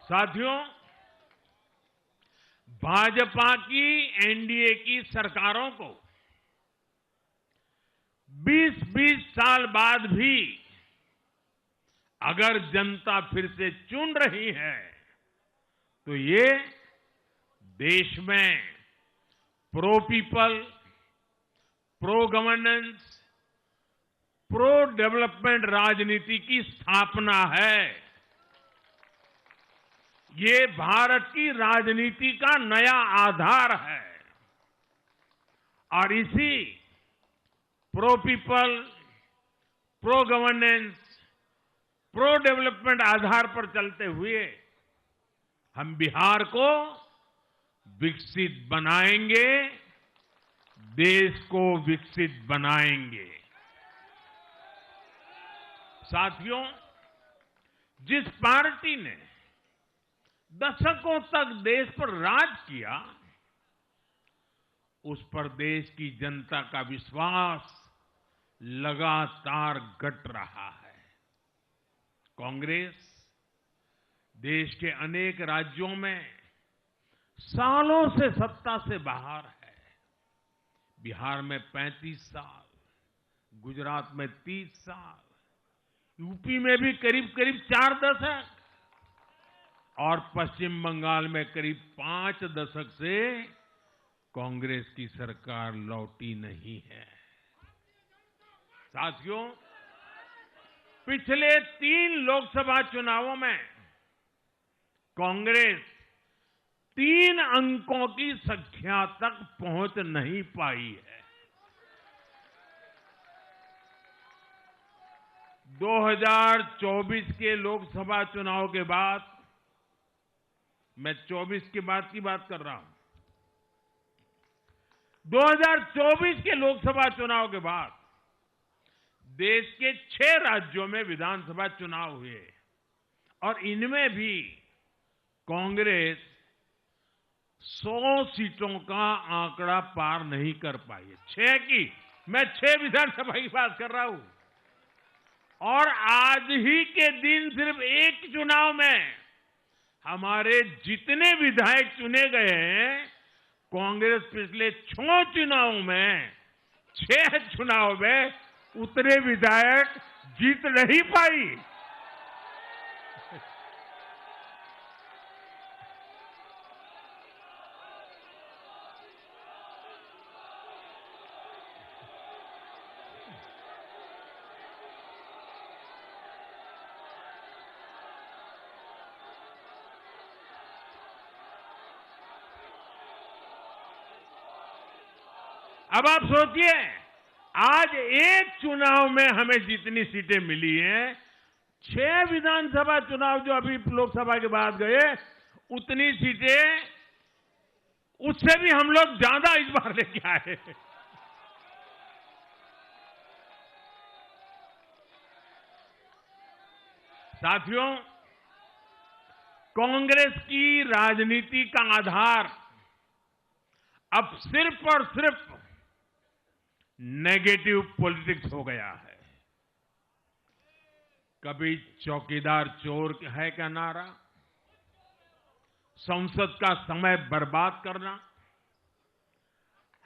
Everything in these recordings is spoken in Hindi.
साथियों, भाजपा की एनडीए की सरकारों को 20-20 साल बाद भी अगर जनता फिर से चुन रही है तो ये देश में pro people, pro governance, pro development राजनीति की स्थापना है। ये भारत की राजनीति का नया आधार है और इसी pro people, pro governance, pro development आधार पर चलते हुए हम बिहार को विकसित बनाएंगे, देश को विकसित बनाएंगे। साथियों, जिस पार्टी ने दशकों तक देश पर राज किया, उस पर देश की जनता का विश्वास लगातार घट रहा है। कांग्रेस देश के अनेक राज्यों में सालों से सत्ता से बाहर है। बिहार में 35 साल, गुजरात में 30 साल, यूपी में भी करीब करीब 4 दशक और पश्चिम बंगाल में करीब 5 दशक से कांग्रेस की सरकार लौटी नहीं है। साथियों, पिछले 3 लोकसभा चुनावों में कांग्रेस 3 अंकों की संख्या तक पहुंच नहीं पाई है। 2024 के लोकसभा चुनाव के बाद, मैं 24 के बाद की बात कर रहा हूं, 2024 के लोकसभा चुनाव के बाद देश के 6 राज्यों में विधानसभा चुनाव हुए और इनमें भी कांग्रेस 100 सीटों का आंकड़ा पार नहीं कर पाई है। 6 की, मैं 6 विधानसभा की बात कर रहा हूं और आज ही के दिन सिर्फ एक चुनाव में हमारे जितने विधायक चुने गए हैं, कांग्रेस पिछले 6 चुनावों में 6 चुनाव में उतने विधायक जीत नहीं पाई। अब आप सोचिए, आज एक चुनाव में हमें जितनी सीटें मिली हैं, 6 विधानसभा चुनाव जो अभी लोकसभा के बाद गए, उतनी सीटें उससे भी हम लोग ज्यादा इस बार लेके आए। साथियों, कांग्रेस की राजनीति का आधार अब सिर्फ और सिर्फ नेगेटिव पॉलिटिक्स हो गया है। कभी चौकीदार चोर है का नारा, संसद का समय बर्बाद करना,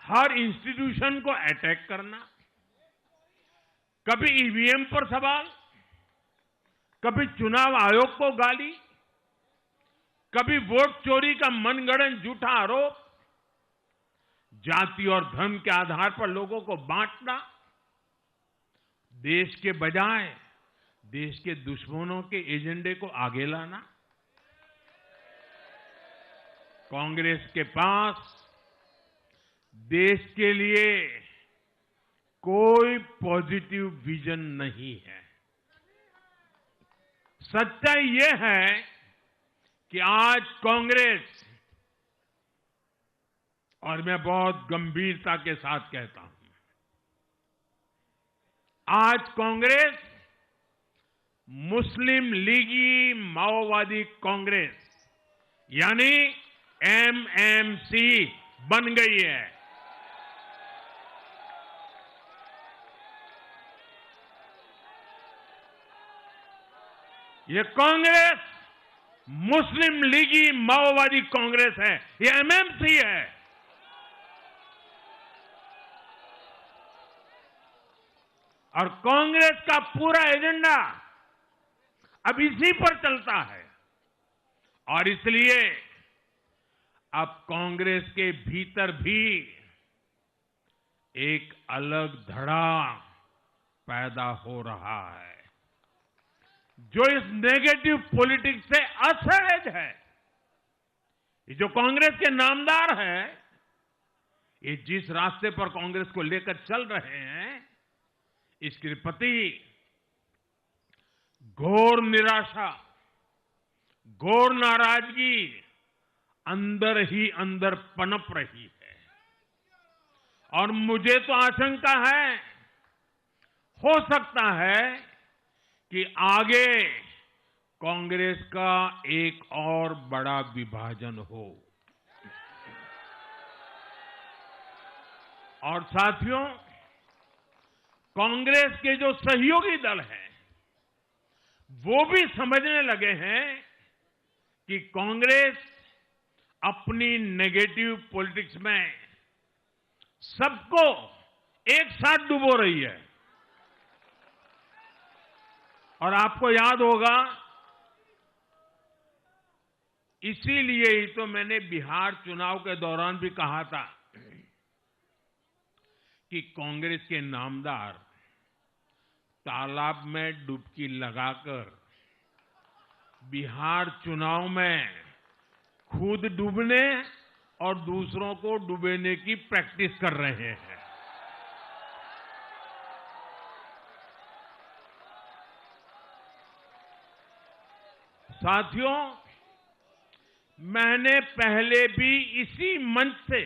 हर इंस्टीट्यूशन को अटैक करना, कभी ईवीएम पर सवाल, कभी चुनाव आयोग को गाली, कभी वोट चोरी का मनगढ़ंत झूठा आरोप, जाति और धर्म के आधार पर लोगों को बांटना, देश के बजाय देश के दुश्मनों के एजेंडे को आगे लाना। कांग्रेस के पास देश के लिए कोई पॉजिटिव विजन नहीं है। सच्चाई यह है कि आज कांग्रेस, और मैं बहुत गंभीरता के साथ कहता हूं, आज कांग्रेस मुस्लिम लीगी माओवादी कांग्रेस यानी एमएमसी बन गई है। ये कांग्रेस मुस्लिम लीगी माओवादी कांग्रेस है, ये एमएमसी है। और कांग्रेस का पूरा एजेंडा अब इसी पर चलता है। और इसलिए अब कांग्रेस के भीतर भी एक अलग धड़ा पैदा हो रहा है, जो इस नेगेटिव पॉलिटिक्स से असहज है। ये जो कांग्रेस के नामदार हैं, ये जिस रास्ते पर कांग्रेस को लेकर चल रहे हैं, इसके प्रति घोर निराशा, घोर नाराजगी अंदर ही अंदर पनप रही है। और मुझे तो आशंका है, हो सकता है कि आगे कांग्रेस का एक और बड़ा विभाजन हो। और साथियों, कांग्रेस के जो सहयोगी दल हैं, वो भी समझने लगे हैं कि कांग्रेस अपनी नेगेटिव पॉलिटिक्स में सबको एक साथ डुबो रही है। और आपको याद होगा, इसीलिए ही तो मैंने बिहार चुनाव के दौरान भी कहा था कि कांग्रेस के नामदार तालाब में डुबकी लगाकर बिहार चुनाव में खुद डूबने और दूसरों को डुबोने की प्रैक्टिस कर रहे हैं। साथियों, मैंने पहले भी इसी मंच से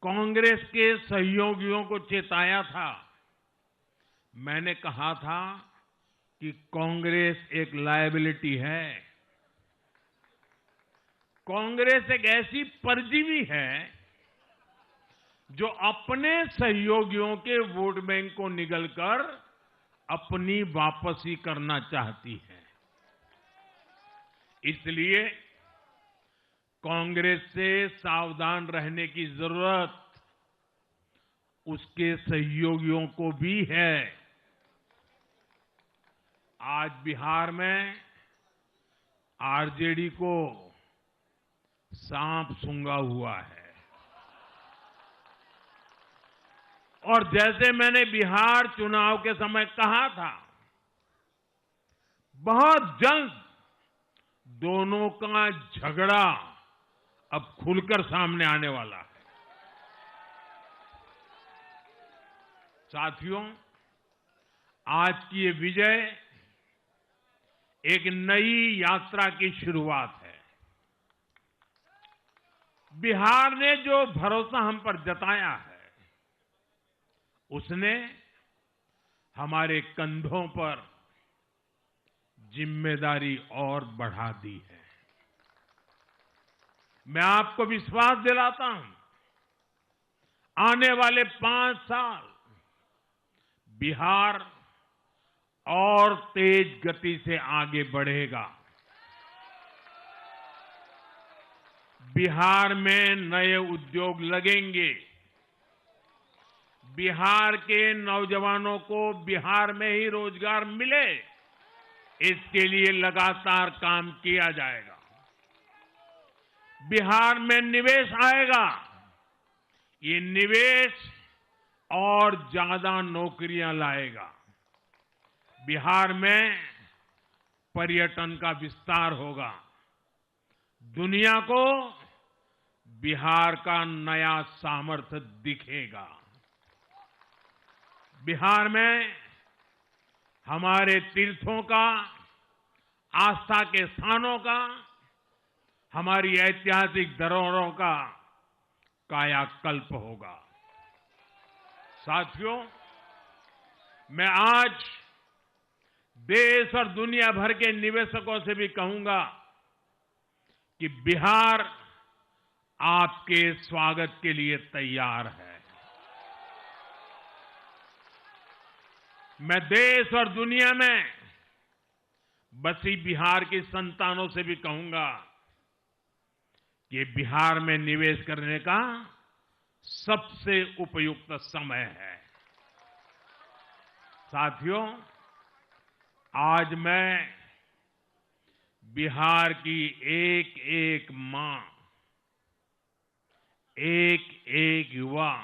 कांग्रेस के सहयोगियों को चेताया था। मैंने कहा था कि कांग्रेस एक लायबिलिटी है। कांग्रेस एक ऐसी परजीवी है जो अपने सहयोगियों के वोट बैंक को निगलकर अपनी वापसी करना चाहती है। इसलिए कांग्रेस से सावधान रहने की जरूरत उसके सहयोगियों को भी है। आज बिहार में आरजेडी को सांप सूंघा हुआ है। और जैसे मैंने बिहार चुनाव के समय कहा था, बहुत जल्द दोनों का झगड़ा अब खुलकर सामने आने वाला है। साथियों, आज की ये विजय एक नई यात्रा की शुरुआत है। बिहार ने जो भरोसा हम पर जताया है, उसने हमारे कंधों पर जिम्मेदारी और बढ़ा दी है। मैं आपको विश्वास दिलाता हूं, आने वाले 5 साल बिहार और तेज गति से आगे बढ़ेगा। बिहार में नए उद्योग लगेंगे। बिहार के नौजवानों को बिहार में ही रोजगार मिले, इसके लिए लगातार काम किया जाएगा। बिहार में निवेश आएगा। ये निवेश और ज्यादा नौकरियां लाएगा। बिहार में पर्यटन का विस्तार होगा। दुनिया को बिहार का नया सामर्थ्य दिखेगा। बिहार में हमारे तीर्थों का, आस्था के स्थानों का, हमारी ऐतिहासिक धरोहरों का कायाकल्प होगा। साथियों, मैं आज देश और दुनिया भर के निवेशकों से भी कहूंगा कि बिहार आपके स्वागत के लिए तैयार है। मैं देश और दुनिया में बसी बिहार की संतानों से भी कहूंगा कि बिहार में निवेश करने का सबसे उपयुक्त समय है। साथियों, आज मैं बिहार की एक एक मां, एक एक युवा,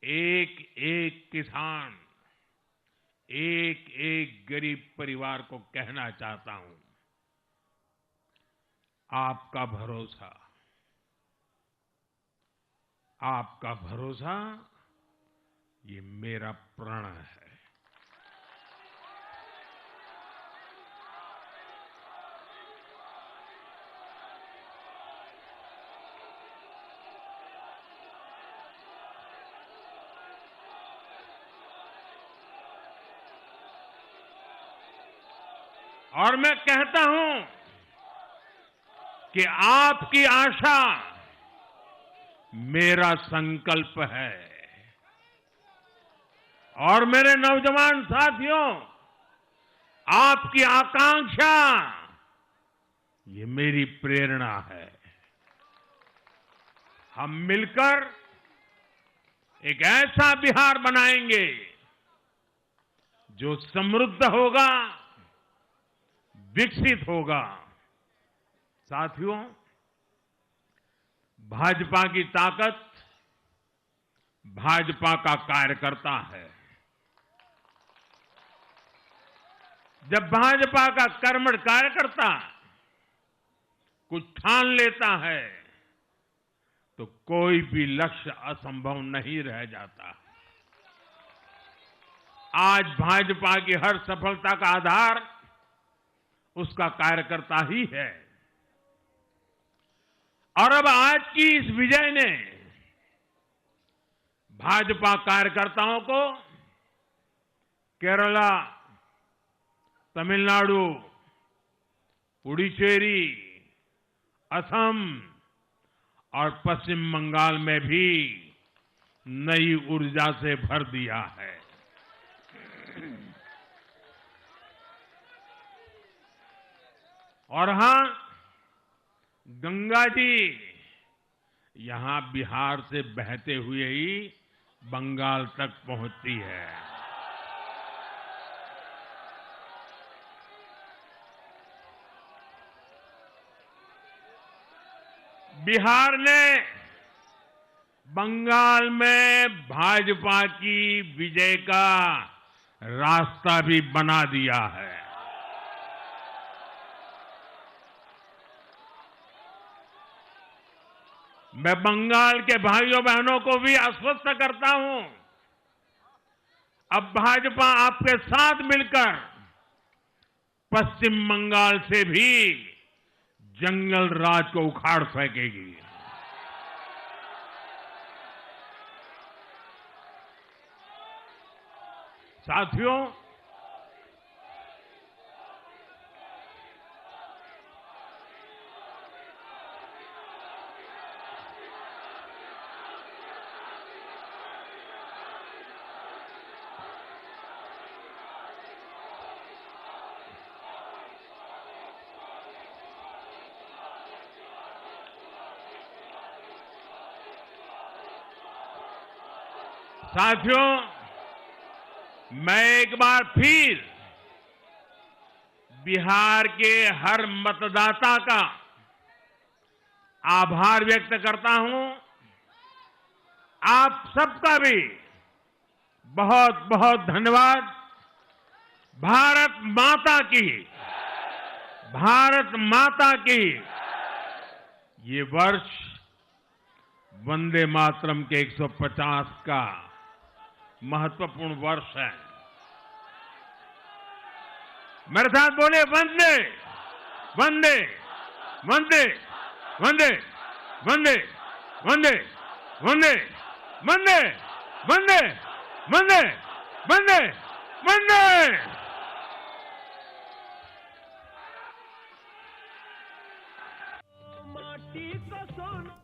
एक एक किसान, एक एक गरीब परिवार को कहना चाहता हूं, आपका भरोसा, आपका भरोसा ये मेरा प्रण है। और मैं कहता हूं कि आपकी आशा मेरा संकल्प है। और मेरे नौजवान साथियों, आपकी आकांक्षा ये मेरी प्रेरणा है। हम मिलकर एक ऐसा बिहार बनाएंगे जो समृद्ध होगा, विकसित होगा। साथियों, भाजपा की ताकत भाजपा का कार्यकर्ता है। जब भाजपा का कर्मठ कार्यकर्ता कुछ ठान लेता है तो कोई भी लक्ष्य असंभव नहीं रह जाता। आज भाजपा की हर सफलता का आधार उसका कार्यकर्ता ही है। और अब आज की इस विजय ने भाजपा कार्यकर्ताओं को केरला, तमिलनाडु, पुडुचेरी, असम और पश्चिम बंगाल में भी नई ऊर्जा से भर दिया है। और हां, गंगा जी यहां बिहार से बहते हुए ही बंगाल तक पहुंचती है। बिहार ने बंगाल में भाजपा की विजय का रास्ता भी बना दिया है। मैं बंगाल के भाइयों बहनों को भी आश्वस्त करता हूं, अब भाजपा आपके साथ मिलकर पश्चिम बंगाल से भी जंगल राज को उखाड़ फेंकेगी। साथियों, साथियों, मैं एक बार फिर बिहार के हर मतदाता का आभार व्यक्त करता हूं। आप सबका भी बहुत बहुत धन्यवाद। भारत माता की, भारत माता की। ये वर्ष वंदे मातरम के 150 का महत्वपूर्ण वर्ष है। मेरे साथ बोले, वंदे वंदे वंदे वंदे वंदे वंदे वंदे वंदे वंदे वंदे वंदे वंदे। माटी का सोना